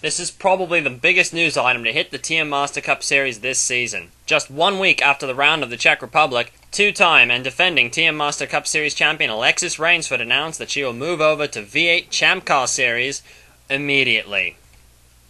This is probably the biggest news item to hit the TM Master Cup Series this season. Just 1 week after the round of the Czech Republic, two-time and defending TM Master Cup Series champion Alexis Rainsford announced that she will move over to V8 Champ Car Series immediately.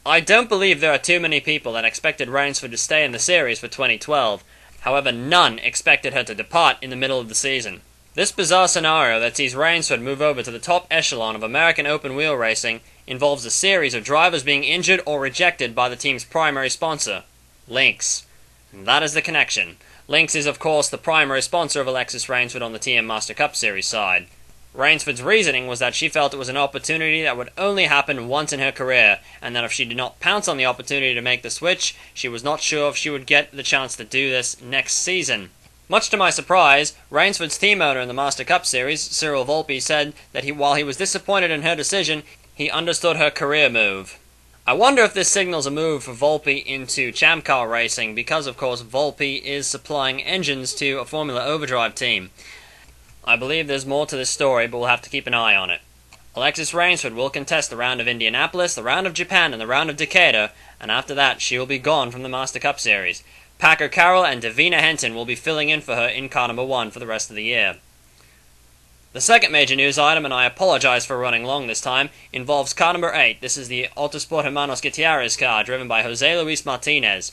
I don't believe there are too many people that expected Rainsford to stay in the series for 2012. However, none expected her to depart in the middle of the season. This bizarre scenario that sees Rainsford move over to the top echelon of American open-wheel racing involves a series of drivers being injured or rejected by the team's primary sponsor, Lynx. And that is the connection. Lynx is, of course, the primary sponsor of Alexis Rainsford on the TM Master Cup Series side. Rainsford's reasoning was that she felt it was an opportunity that would only happen once in her career, and that if she did not pounce on the opportunity to make the switch, she was not sure if she would get the chance to do this next season. Much to my surprise, Rainsford's team owner in the Master Cup Series, Cyril Volpe, said that while he was disappointed in her decision, he understood her career move. I wonder if this signals a move for Volpe into Champ Car racing, because of course Volpe is supplying engines to a Formula Overdrive team. I believe there's more to this story, but we'll have to keep an eye on it. Alexis Rainsford will contest the round of Indianapolis, the round of Japan, and the round of Decatur, and after that she will be gone from the Master Cup Series. Packer Carroll and Davina Henton will be filling in for her in car number 1 for the rest of the year. The second major news item, and I apologize for running long this time, involves car number 8. This is the Autosport Hermanos Gutierrez car, driven by Jose Luis Martinez.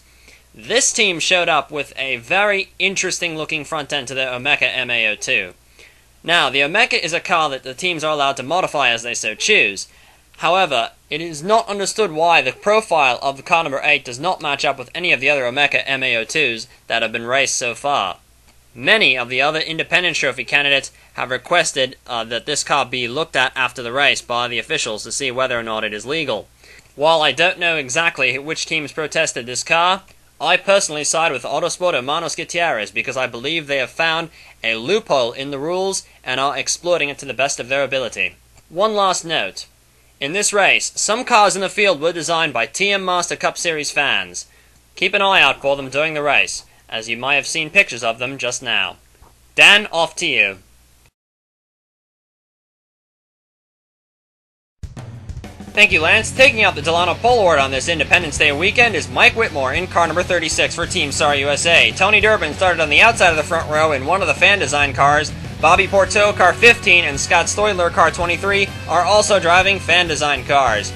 This team showed up with a very interesting looking front end to their Omeka MAO2. Now, the Omeka is a car that the teams are allowed to modify as they so choose. However, it is not understood why the profile of the car number 8 does not match up with any of the other Omeka MAO2s that have been raced so far. Many of the other independent trophy candidates have requested that this car be looked at after the race by the officials to see whether or not it is legal. While I don't know exactly which teams protested this car, I personally side with Autosport Hermanos Gutierrez because I believe they have found a loophole in the rules and are exploiting it to the best of their ability. One last note. In this race, some cars in the field were designed by TM Master Cup Series fans. Keep an eye out for them during the race, as you might have seen pictures of them just now. Dan, off to you. Thank you, Lance. Taking out the Delano Polaroid on this Independence Day weekend is Mike Whitmore in car number 36 for Team SAR USA. Tony Durbin started on the outside of the front row in one of the fan design cars. Bobby Porteau, car 15, and Scott Stoidler, car 23, are also driving fan design cars.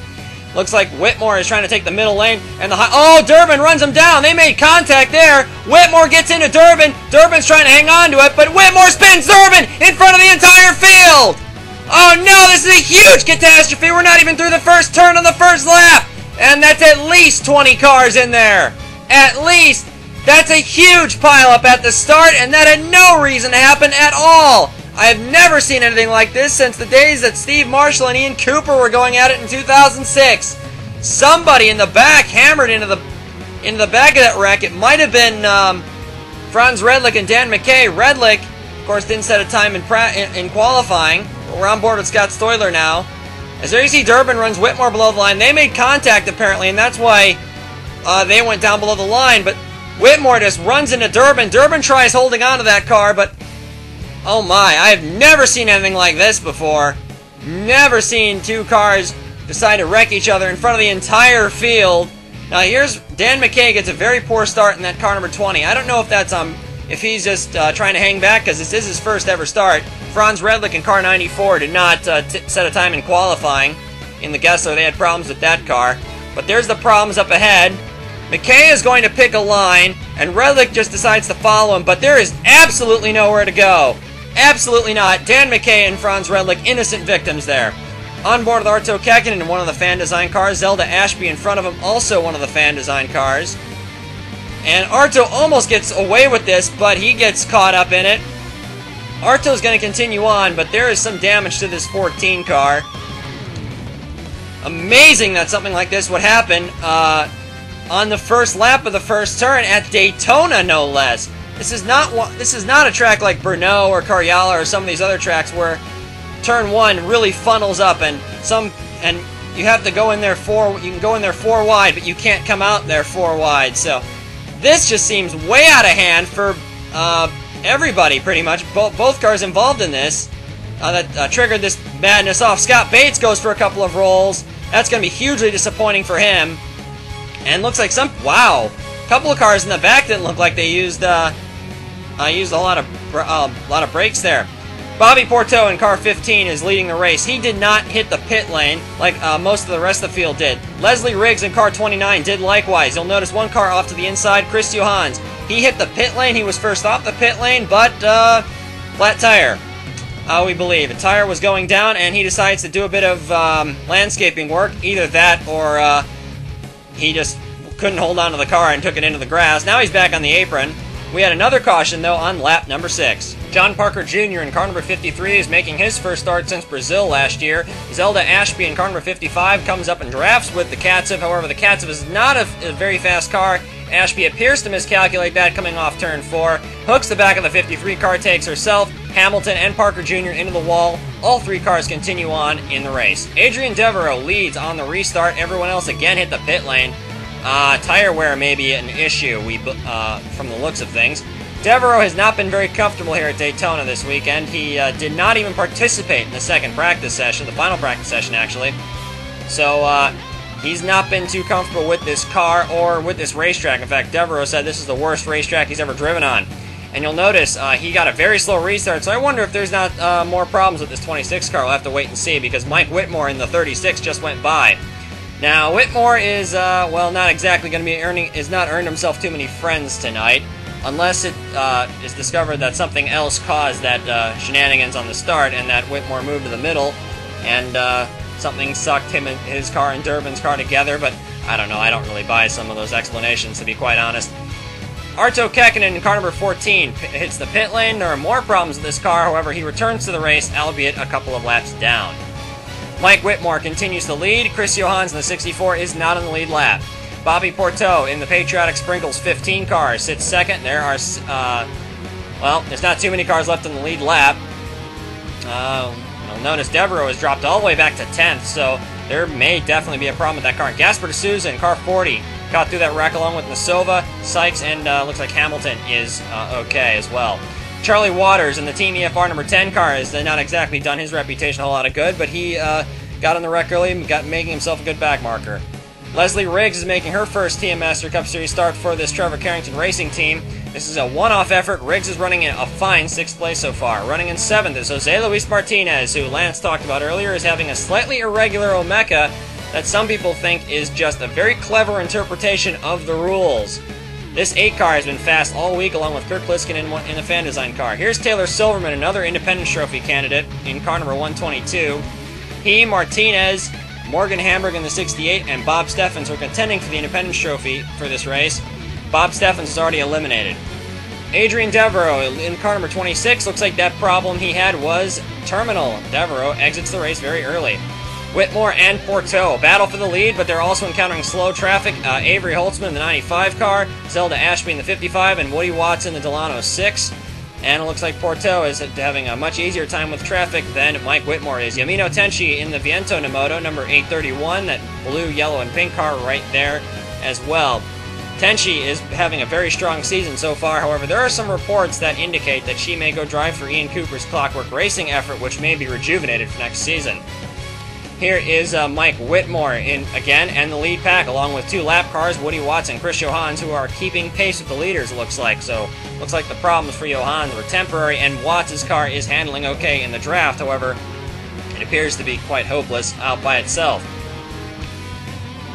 Looks like Whitmore is trying to take the middle lane, and oh, Durbin runs him down. They made contact there. Whitmore gets into Durbin. Durbin's trying to hang on to it, but Whitmore spins Durbin in front of the entire field. Oh no, this is a huge catastrophe. We're not even through the first turn on the first lap, and that's at least 20 cars in there. At least. That's a huge pileup at the start, and that had no reason to happen at all. I have never seen anything like this since the days that Steve Marshall and Ian Cooper were going at it in 2006. Somebody in the back hammered into the back of that wreck. It might have been Franz Redlich and Dan McKay. Redlich, of course, didn't set a time in qualifying. We're on board with Scott Stoidler now. As there you see, Durbin runs Whitmore below the line. They made contact, apparently, and that's why they went down below the line, but Whitmore just runs into Durbin. Durbin tries holding on to that car, but oh my, I have never seen anything like this before. Never seen two cars decide to wreck each other in front of the entire field. Now here's Dan McKay gets a very poor start in that car number 20. I don't know if that's if he's just trying to hang back because this is his first ever start. Franz Redlich in car 94 did not set a time in qualifying. In the Gessler, they had problems with that car. But there's the problems up ahead. McKay is going to pick a line, and Redlich just decides to follow him, but there is absolutely nowhere to go. Absolutely not. Dan McKay and Franz Redlich, innocent victims there. On board with Arto Kekkonen in one of the fan design cars. Zelda Ashby in front of him, also one of the fan design cars. And Arto almost gets away with this, but he gets caught up in it. Arto's going to continue on, but there is some damage to this 14 car. Amazing that something like this would happen on the first lap of the first turn at Daytona, no less. This is not a track like Brno or Cariala or some of these other tracks where turn 1 really funnels up and you have to go in there you can go in there 4 wide, but you can't come out there 4 wide. So this just seems way out of hand for everybody, pretty much. Both cars involved in this that triggered this madness off. Scott Bates goes for a couple of rolls. That's going to be hugely disappointing for him. And looks like wow, a couple of cars in the back didn't look like they used a lot of brakes there. Bobby Porto in car 15 is leading the race. He did not hit the pit lane like most of the rest of the field did. Leslie Riggs in car 29 did likewise. You'll notice one car off to the inside, Chris Johans. He hit the pit lane. He was first off the pit lane, but flat tire. We believe. A tire was going down, and he decides to do a bit of landscaping work. Either that or he just couldn't hold on to the car and took it into the grass. Now he's back on the apron. We had another caution, though, on lap number 6. John Parker Jr. in car number 53 is making his first start since Brazil last year. Zelda Ashby in car number 55 comes up and drafts with the Katsev. However, the Katsev is not a very fast car. Ashby appears to miscalculate that coming off turn 4. Hooks the back of the 53 car, takes herself, Hamilton, and Parker Jr. into the wall. All 3 cars continue on in the race. Adrian Devereaux leads on the restart. Everyone else again hit the pit lane. Tire wear may be an issue from the looks of things. Devereaux has not been very comfortable here at Daytona this weekend. He did not even participate in the second practice session, the final practice session actually. So he's not been too comfortable with this car or with this racetrack. In fact, Devereaux said this is the worst racetrack he's ever driven on. And you'll notice he got a very slow restart, so I wonder if there's not more problems with this 26 car. We'll have to wait and see, because Mike Whitmore in the 36 just went by. Now, Whitmore is, well, not exactly going to be earned himself too many friends tonight, unless it is discovered that something else caused that shenanigans on the start, and that Whitmore moved to the middle, and something sucked him and his car and Durbin's car together, but I don't know, I don't really buy some of those explanations, to be quite honest. Arto Kekkonen in car number 14 hits the pit lane. There are more problems with this car, however, he returns to the race, albeit a couple of laps down. Mike Whitmore continues to lead. Chris Johans in the 64 is not on the lead lap. Bobby Porto in the Patriotic Sprinkles 15 car sits second. There are, well, there's not too many cars left in the lead lap. You'll notice Devereaux has dropped all the way back to 10th, so there may definitely be a problem with that car. Gasper D'Souza in car 40 got through that wreck along with Nasova, Sykes, and looks like Hamilton is okay as well. Charlie Waters in the Team EFR number 10 car has not exactly done his reputation a whole lot of good, but he got on the wreck early and making himself a good back marker. Leslie Riggs is making her first TM Master Cup Series start for this Trevor Carrington racing team. This is a one-off effort. Riggs is running in a fine 6th place so far. Running in 7th is Jose Luis Martinez, who Lance talked about earlier, is having a slightly irregular Omeka that some people think is just a very clever interpretation of the rules. This 8 car has been fast all week, along with Kirk Pliskin in the Fan Design car. Here's Taylor Silverman, another Independence Trophy candidate, in car number 122. He, Martinez, Morgan Hamburg in the 68, and Bob Steffens are contending for the Independence Trophy for this race. Bob Steffens is already eliminated. Adrian Devereaux in car number 26. Looks like that problem he had was terminal. Devereaux exits the race very early. Whitmore and Porto battle for the lead, but they're also encountering slow traffic. Avery Holtzman in the 95 car, Zelda Ashby in the 55, and Woody Watson in the Delano 6. And it looks like Porto is having a much easier time with traffic than Mike Whitmore is. Yamino Tenchi in the Viento Nemoto, number 831, that blue, yellow, and pink car right there as well. Tenchi is having a very strong season so far. However, there are some reports that indicate that she may go drive for Ian Cooper's Clockwork Racing effort, which may be rejuvenated for next season. Here is Mike Whitmore in again, and the lead pack, along with 2 lap cars, Woody Watson and Chris Johans, who are keeping pace with the leaders, it looks like. So, looks like the problems for Johans were temporary, and Watts' car is handling okay in the draft. However, it appears to be quite hopeless out by itself.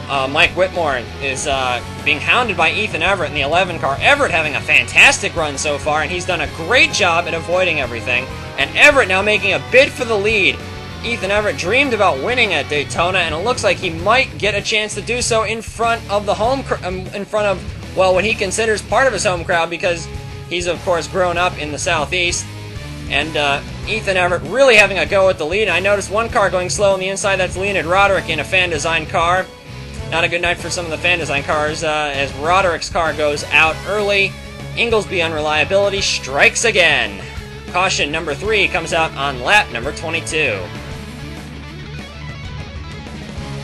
Mike Whitmore is being hounded by Ethan Everett in the 11 car. Everett having a fantastic run so far, and he's done a great job at avoiding everything. And Everett now making a bid for the lead. Ethan Everett dreamed about winning at Daytona, and it looks like he might get a chance to do so in front of the well, what he considers part of his home crowd, because he's, of course, grown up in the Southeast. And Ethan Everett really having a go at the lead. I noticed one car going slow on the inside. That's Leonid Roderick in a Fan Design car. Not a good night for some of the Fan Design cars, as Roderick's car goes out early. Inglesby unreliability strikes again. Caution number 3 comes out on lap number 22.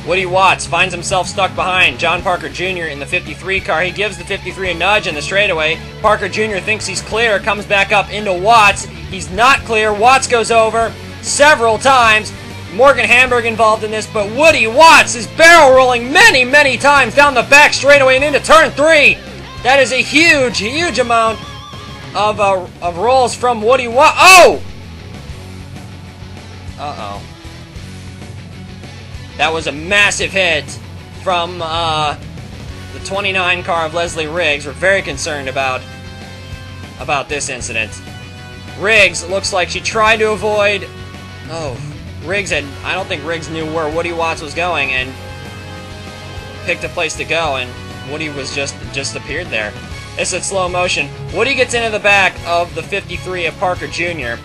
Woody Watts finds himself stuck behind John Parker Jr. in the 53 car. He gives the 53 a nudge in the straightaway. Parker Jr. thinks he's clear, comes back up into Watts. He's not clear. Watts goes over several times. Morgan Hamburg involved in this, but Woody Watts is barrel rolling many, many times down the back straightaway and into turn 3. That is a huge, huge amount of rolls from Woody Watts. Oh! Uh-oh. That was a massive hit from the 29 car of Leslie Riggs. We're very concerned about this incident. Riggs looks like she tried to avoid... Oh, Riggs had... I don't think Riggs knew where Woody Watts was going and picked a place to go, and Woody was just appeared there. It's in slow motion. Woody gets into the back of the 53 of Parker Jr.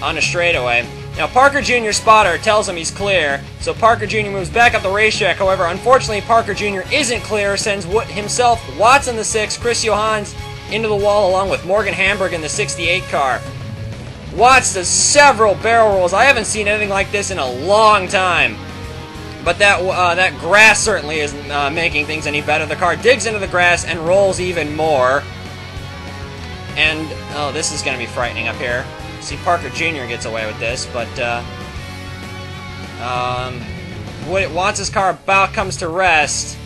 on a straightaway. Now, Parker Jr.'s spotter tells him he's clear, so Parker Jr. moves back up the racetrack. However, unfortunately, Parker Jr. isn't clear, sends himself, Watts in the 6, Chris Johans into the wall along with Morgan Hamburg in the 68 car. Watts does several barrel rolls. I haven't seen anything like this in a long time. But that grass certainly isn't making things any better. The car digs into the grass and rolls even more. And, oh, this is going to be frightening up here. See, Parker Jr. gets away with this, but Watts' car about comes to rest.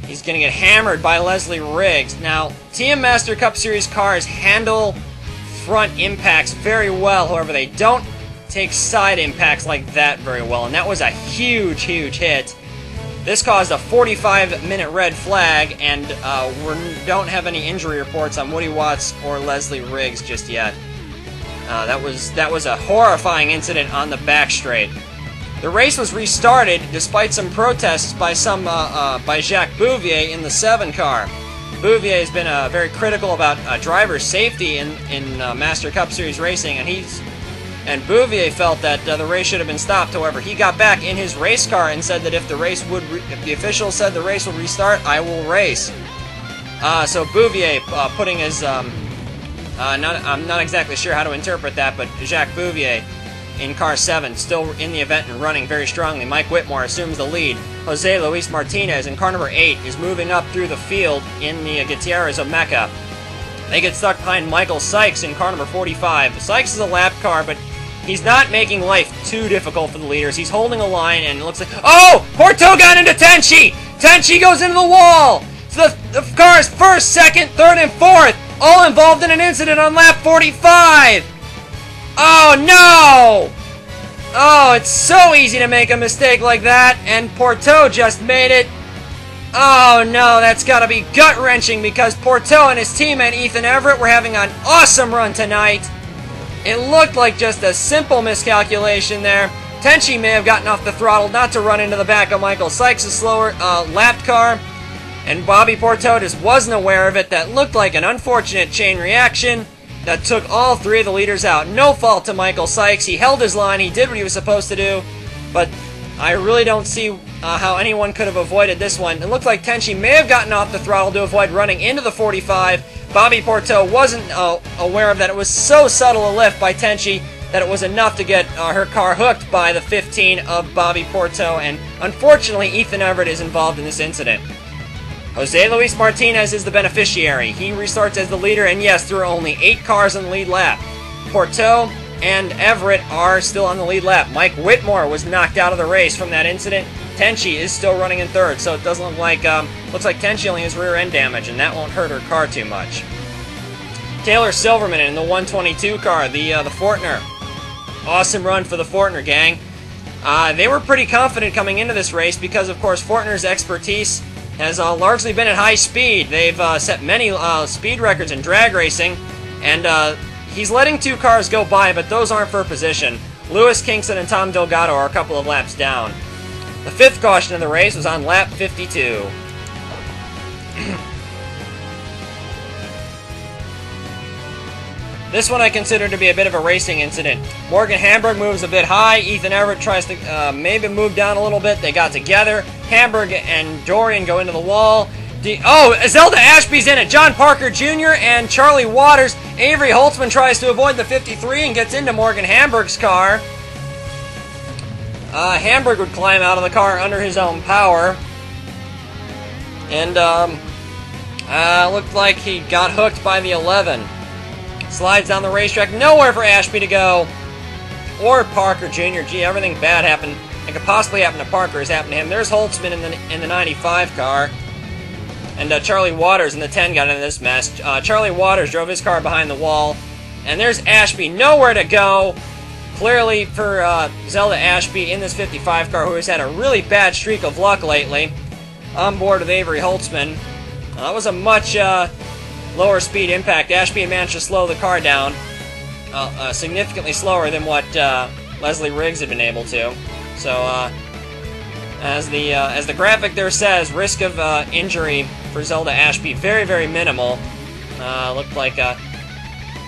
He's going to get hammered by Leslie Riggs. Now, TM Master Cup Series cars handle front impacts very well. However, they don't take side impacts like that very well, and that was a huge, huge hit. This caused a 45-minute red flag, and we don't have any injury reports on Woody Watts or Leslie Riggs just yet. That was a horrifying incident on the back straight. The race was restarted despite some protests by by Jacques Bouvier in the 7 car. Bouvier has been very critical about driver safety in Master Cup Series racing, and Bouvier felt that the race should have been stopped. However, he got back in his race car and said that if the officials said the race would restart, I will race. So Bouvier putting his I'm not exactly sure how to interpret that, but Jacques Bouvier in car 7, still in the event and running very strongly. Mike Whitmore assumes the lead. Jose Luis Martinez in car number 8 is moving up through the field in the Gutierrez Omeka. They get stuck behind Michael Sykes in car number 45. Sykes is a lap car, but he's not making life too difficult for the leaders. He's holding a line, and it looks like... Oh! Porto got into Tenchi! Tenchi goes into the wall! So the cars first, second, third, and fourth all involved in an incident on lap 45! Oh, no! Oh, it's so easy to make a mistake like that, and Porto just made it. Oh, no, that's got to be gut-wrenching because Porto and his teammate Ethan Everett were having an awesome run tonight. It looked like just a simple miscalculation there. Tenchi may have gotten off the throttle not to run into the back of Michael Sykes' slower lapped car, and Bobby Porto just wasn't aware of it. That looked like an unfortunate chain reaction that took all 3 of the leaders out. No fault to Michael Sykes. He held his line. He did what he was supposed to do, but I really don't see how anyone could have avoided this one. It looked like Tenchi may have gotten off the throttle to avoid running into the 45. Bobby Porto wasn't aware of that. It was so subtle a lift by Tenchi that it was enough to get her car hooked by the 15 of Bobby Porto, and unfortunately Ethan Everett is involved in this incident. Jose Luis Martinez is the beneficiary. He restarts as the leader, and yes, there are only 8 cars on the lead lap. Porto and Everett are still on the lead lap. Mike Whitmore was knocked out of the race from that incident. Tenchi is still running in third, so it doesn't look like Tenchi only has rear end damage, and that won't hurt her car too much. Taylor Silverman in the 122 car, the Fortner. Awesome run for the Fortner gang. They were pretty confident coming into this race because, of course, Fortner's expertise has largely been at high speed. They've set many speed records in drag racing, and he's letting 2 cars go by, but those aren't for position. Lewis Kingston and Tom Delgado are a couple of laps down. The 5th caution of the race was on lap 52. This one I consider to be a bit of a racing incident. Morgan Hamburg moves a bit high. Ethan Everett tries to maybe move down a little bit. They got together. Hamburg and Dorian go into the wall. Zelda Ashby's in it. John Parker Jr. and Charlie Waters. Avery Holtzman tries to avoid the 53 and gets into Morgan Hamburg's car. Hamburg would climb out of the car under his own power. And looked like he got hooked by the 11. Slides down the racetrack. Nowhere for Ashby to go. or Parker Jr. Gee, everything bad happened that could possibly happen to Parker has happened to him. There's Holtzman in the 95 car. And Charlie Waters in the 10 got into this mess. Charlie Waters drove his car behind the wall. And there's Ashby, nowhere to go. Clearly for Zelda Ashby in this 55 car, who has had a really bad streak of luck lately, on board with Avery Holtzman. That was a much lower speed impact. Ashby managed to slow the car down significantly slower than what Leslie Riggs had been able to. So, as the graphic there says, risk of injury for Zelda Ashby very, very minimal. Looked like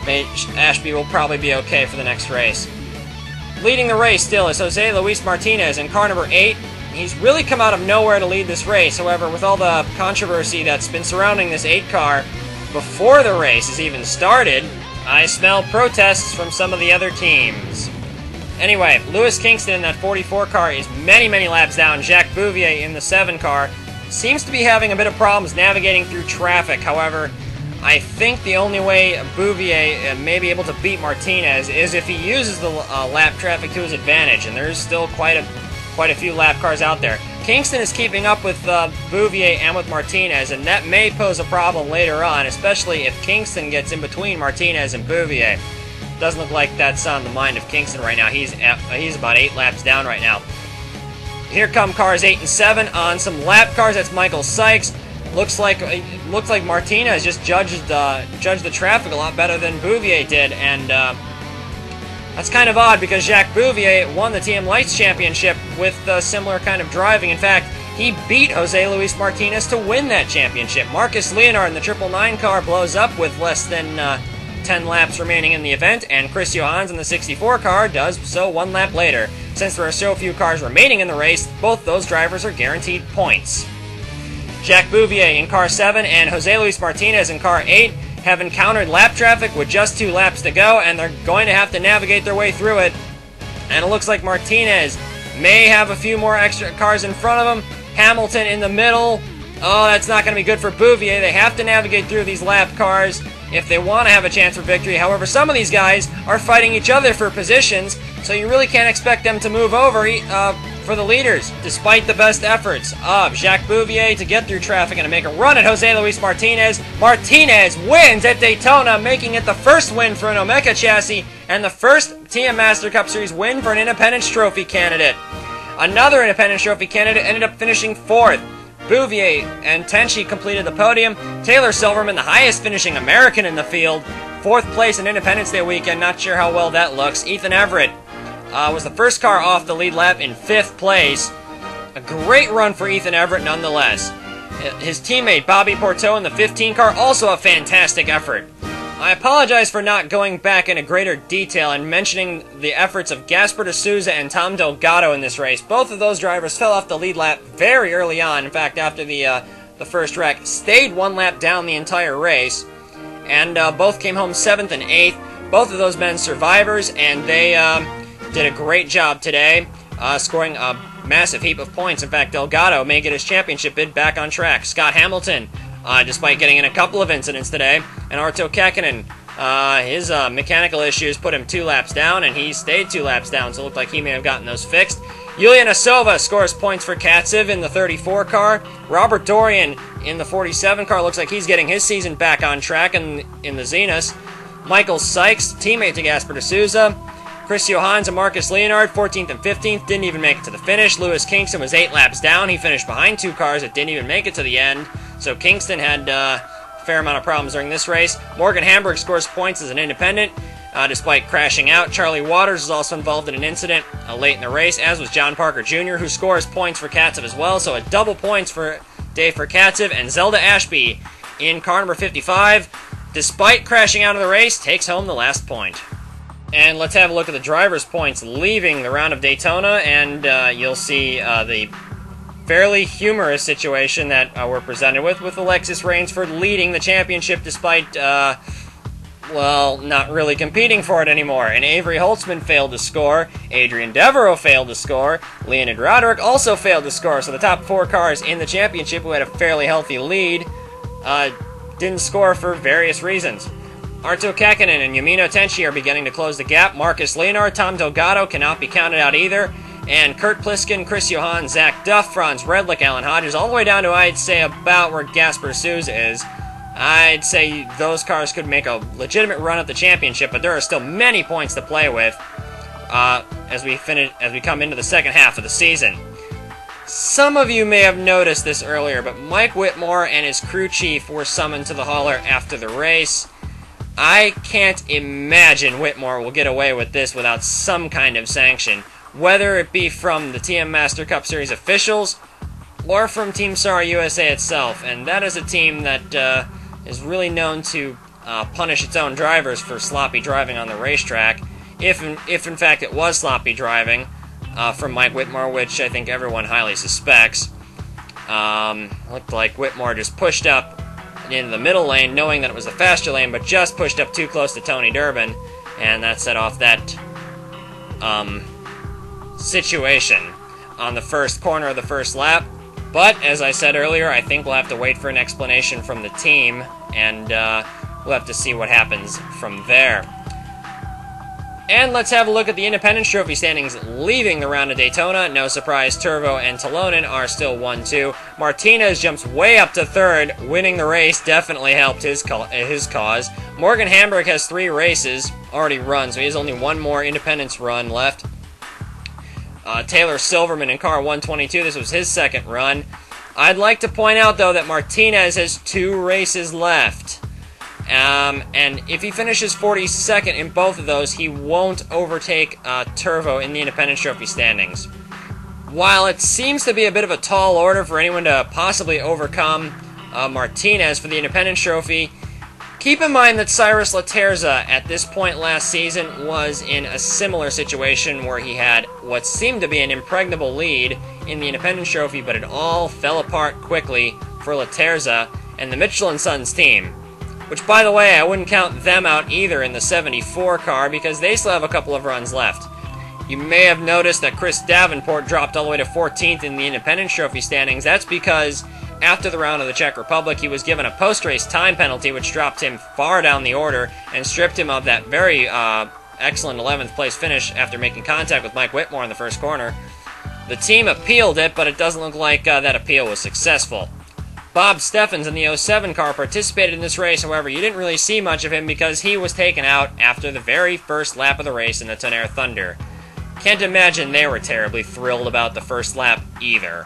Ashby will probably be okay for the next race. Leading the race still is Jose Luis Martinez in car number 8. He's really come out of nowhere to lead this race. However, with all the controversy that's been surrounding this 8 car before the race has even started, I smell protests from some of the other teams. Anyway, Lewis Kingston in that 44 car is many, many laps down. Jacques Bouvier in the 7 car seems to be having a bit of problems navigating through traffic. However, I think the only way Bouvier may be able to beat Martinez is if he uses the lap traffic to his advantage, and there's still quite a few lap cars out there. Kingston is keeping up with Bouvier and with Martinez, and that may pose a problem later on, especially if Kingston gets in between Martinez and Bouvier. Doesn't look like that's on the mind of Kingston right now. He's about 8 laps down right now. Here come cars 8 and 7 on some lap cars. That's Michael Sykes. Looks like Martinez just judged the traffic a lot better than Bouvier did, and that's kind of odd because Jacques Bouvier won the TM Lights Championship with similar kind of driving. In fact, he beat Jose Luis Martinez to win that championship. Marcus Leonard in the 999 car blows up with less than 10 laps remaining in the event, and Chris Johans in the 64 car does so 1 lap later. Since there are so few cars remaining in the race, both those drivers are guaranteed points. Jacques Bouvier in car 7 and Jose Luis Martinez in car 8 have encountered lap traffic with just 2 laps to go, and they're going to have to navigate their way through it. And it looks like Martinez may have a few more extra cars in front of him. Hamilton in the middle. Oh, that's not going to be good for Bouvier. They have to navigate through these lap cars if they want to have a chance for victory. However, some of these guys are fighting each other for positions, so you really can't expect them to move over for the leaders, despite the best efforts of Jacques Bouvier to get through traffic and to make a run at Jose Luis Martinez. Martinez wins at Daytona, making it the first win for an Omeka chassis and the first TM Master Cup Series win for an Independence Trophy candidate. Another Independence Trophy candidate ended up finishing 4th. Bouvier and Tenchi completed the podium. Taylor Silverman, the highest finishing American in the field, 4th place in Independence Day weekend. Not sure how well that looks. Ethan Everett was the first car off the lead lap in 5th place. A great run for Ethan Everett nonetheless. His teammate Bobby Porto in the 15 car, also a fantastic effort. I apologize for not going back into greater detail and mentioning the efforts of Gaspar de Souza and Tom Delgado in this race. Both of those drivers fell off the lead lap very early on. In fact, after the first wreck, stayed 1 lap down the entire race, and both came home 7th and 8th. Both of those men survivors, and they did a great job today, scoring a massive heap of points. In fact, Delgado may get his championship bid back on track. Scott Hamilton, despite getting in a couple of incidents today, and Arto Käkkinen, his mechanical issues put him 2 laps down, and he stayed 2 laps down, so it looked like he may have gotten those fixed. Yulian Asova scores points for Katsev in the 34 car. Robert Dorian in the 47 car looks like he's getting his season back on track in the Zenith. Michael Sykes, teammate to Gaspar de Souza. Chris Johans and Marcus Leonard, 14th and 15th, didn't even make it to the finish. Lewis Kingston was 8 laps down. He finished behind 2 cars that didn't even make it to the end. So Kingston had a fair amount of problems during this race. Morgan Hamburg scores points as an independent, despite crashing out. Charlie Waters was also involved in an incident late in the race, as was John Parker Jr., who scores points for Katsev as well. So a double points day for Katsev, and Zelda Ashby in car number 55, despite crashing out of the race, takes home the last point. And let's have a look at the drivers' points leaving the round of Daytona, and you'll see the fairly humorous situation that we're presented with Alexis Rainsford leading the championship despite, well, not really competing for it anymore. And Avery Holtzman failed to score. Adrian Devereaux failed to score. Leonid Roderick also failed to score. So the top 4 cars in the championship who had a fairly healthy lead didn't score for various reasons. Arto Käkkinen and Yamino Tenchi are beginning to close the gap. Marcus Leonard, Tom Delgado cannot be counted out either. And Kurt Pliskin, Chris Johann, Zach Duff, Franz Redlich, Alan Hodges, all the way down to, I'd say, about where Gasper Souza is. I'd say those cars could make a legitimate run at the championship, but there are still many points to play with as we come into the second half of the season. Some of you may have noticed this earlier, but Mike Whitmore and his crew chief were summoned to the hauler after the race. I can't imagine Whitmore will get away with this without some kind of sanction, whether it be from the TM Master Cup Series officials or from Team SAR USA itself, and that is a team that is really known to punish its own drivers for sloppy driving on the racetrack, if in fact it was sloppy driving from Mike Whitmore, which I think everyone highly suspects. Looked like Whitmore just pushed up into the middle lane, knowing that it was the faster lane, but just pushed up too close to Tony Durbin, and that set off that situation on the first corner of the first lap. But, as I said earlier, I think we'll have to wait for an explanation from the team, and we'll have to see what happens from there. And let's have a look at the Independence Trophy standings leaving the round of Daytona. No surprise, Turvo and Talonen are still 1-2. Martinez jumps way up to third. Winning the race definitely helped his cause. Morgan Hamburg has 3 races already run, so he has only one more Independence run left. Taylor Silverman in car 122, this was his second run. I'd like to point out, though, that Martinez has 2 races left. And if he finishes 42nd in both of those, he won't overtake Turvo in the Independence Trophy standings. While it seems to be a bit of a tall order for anyone to possibly overcome Martinez for the Independence Trophy, keep in mind that Cyrus Laterza at this point last season was in a similar situation where he had what seemed to be an impregnable lead in the Independence Trophy, but it all fell apart quickly for Laterza and the Mitchell & Sons team. Which, by the way, I wouldn't count them out either in the 74 car because they still have a couple of runs left. You may have noticed that Chris Davenport dropped all the way to 14th in the Independence Trophy standings. That's because after the round of the Czech Republic, he was given a post-race time penalty which dropped him far down the order and stripped him of that very excellent 11th place finish after making contact with Mike Whitmore in the first corner. The team appealed it, but it doesn't look like that appeal was successful. Bob Steffens in the 07 car participated in this race, however, you didn't really see much of him because he was taken out after the very first lap of the race in the Tonnerre Thunder. Can't imagine they were terribly thrilled about the first lap either.